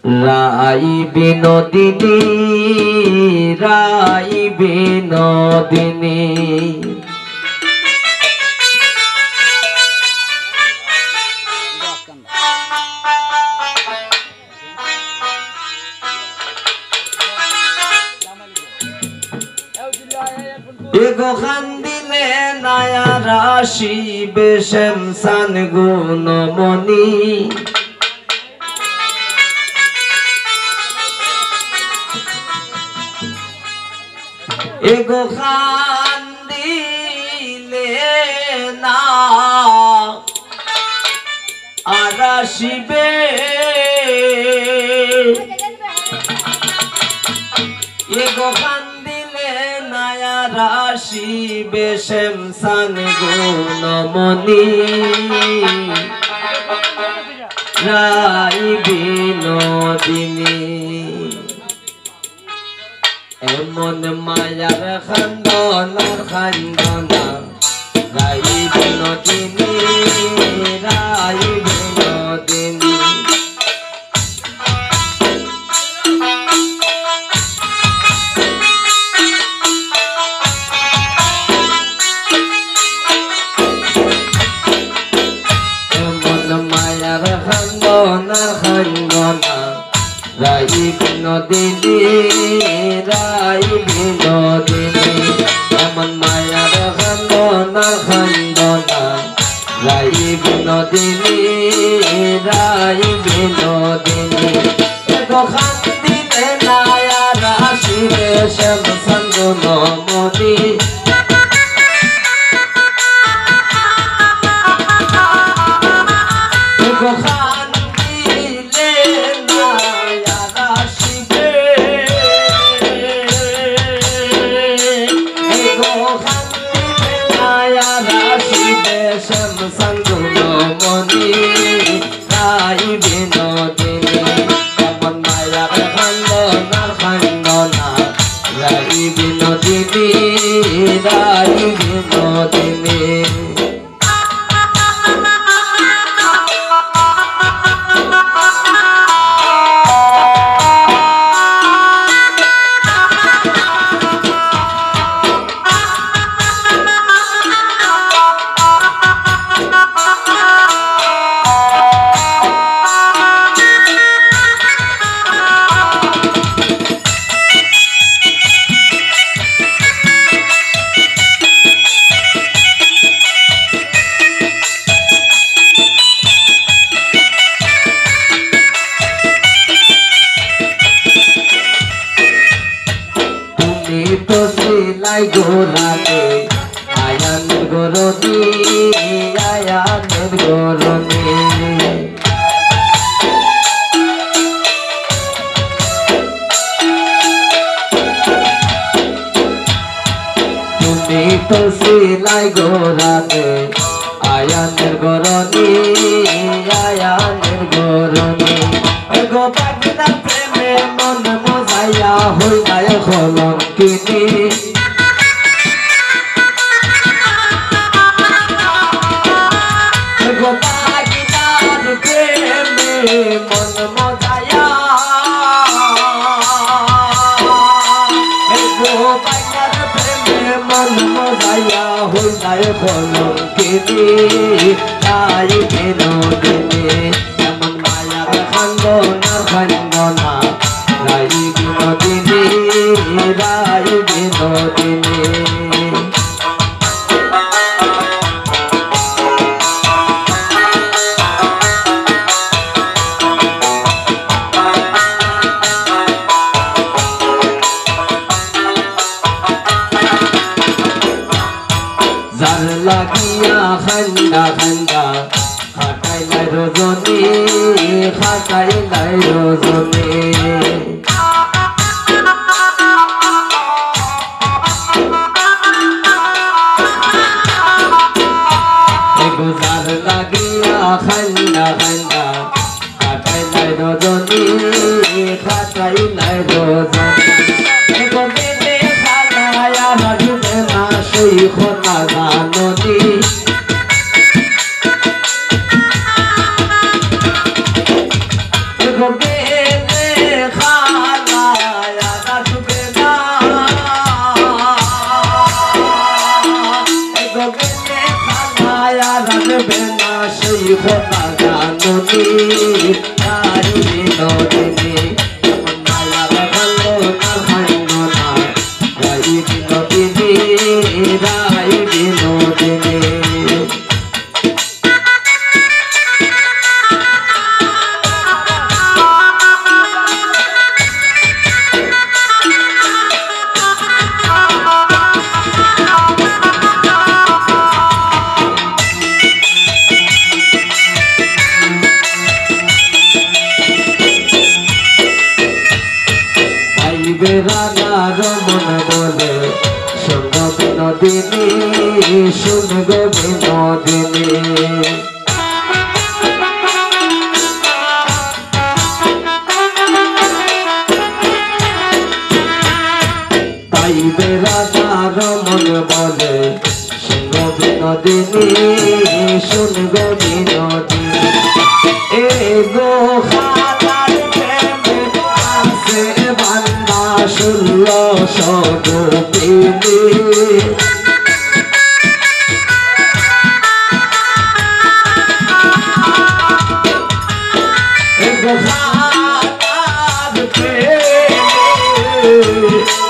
রাই বিনোদিনী রাই বিনোদিনী এগো খান দিলে নায়া রাশি বেশম সান গুণমণি এগো খান দিলে না আরাশিবে এগো খান দিলে নায়া রাশি বেশম সান গুণমণি রাই বিনোদিনী এমন মায়ার খান্দনা খান্দনা রাই বিনোদিনী রাই বিনোদিনী এমন মায়ার খান্দনা খান্দনা রাই বিনোদিনী রাই বিনোদিনী এমন মায়ার খান্দনা খান্দনা রাই বিনোদিনী রাই বিনোদিনী এগো খান দিলে নায়া রাশি বেশম সান গুণমণি এগো খান দিলে নায়া রাশি এগো খান দিলে নায়া রাশি বেশম সান গুণমণি রাই বিনোদিনী এমন মায়ার খান্দনা খান্দনা রাই বিনোদিনী রাই বিনোদিনী তো সিলাই গোরাতে আয়ানের গরনি আয়ানের গরনি তুমি তো সিলাই গোরাতে আয়ানের গরনি আয়ানের গরনি এগো পাগলা প্রেমে মন মজাইয়া হইলায় কলঙ্কিনী এগো পাগলার প্রেমে মন মজাইয়া এগো পাগলার প্রেমে মন মজাইয়া হইলায় কলঙ্কিনী রাই বিনোদিনী এমন মায়ার খান্দনা খান্দনা রাই বিনোদিনী রাই বিনোদিনী যার লাগিয়া খান্দা খান্দা খাটাইলাই রজনী খাটাইলাই রজনী এগো যার লাগিয়া খান্দা খান্দা খাটাইলাই রজনী খাটাইলাই রজনী এগো দিনে খানায়া রাজুনে না সেই খোনা জাননী এগো তাইবে রাঙা রমন বলে শুনব বিনোদিনী শুনব বিনোদিনী তাইবে রাঙা রমন বলে শুনব বিনোদিনী শুনব বিনোদিনী এ গো খালার প্রেমে আছে বান্দা 1600 গোপিনী এ গো খালার প্রেমে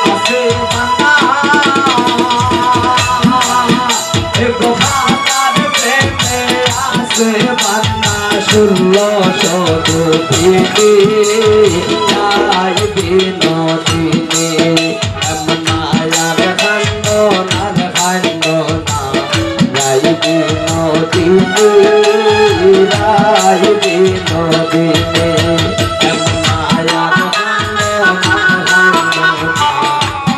আছে বান্দা এ গো খালার প্রেমে আছে বান্দা 1600 গোপিনী যাই বিনোদিনী এমনায়ার খন্ড নার খন্ড না যাই বিনোদিনী রাই বিনোদিনী এমনায়ার খন্ড নার খন্ড না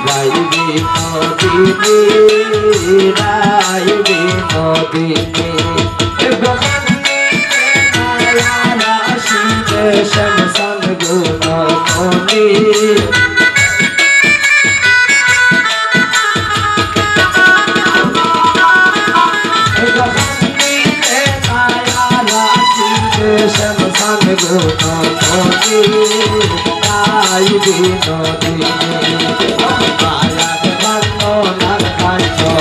যাই বিনোদিনী রাই বিনোদিনী शमसान गुना मोनी शमसान गुना मोनी आई विनोदिनी माया बनो नर बनो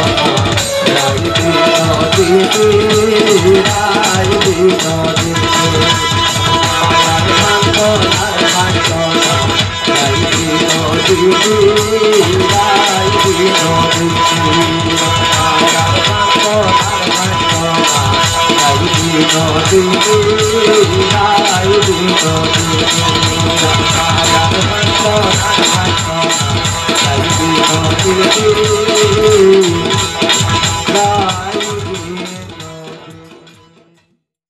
आई विनोदिनी आई विनोदिनी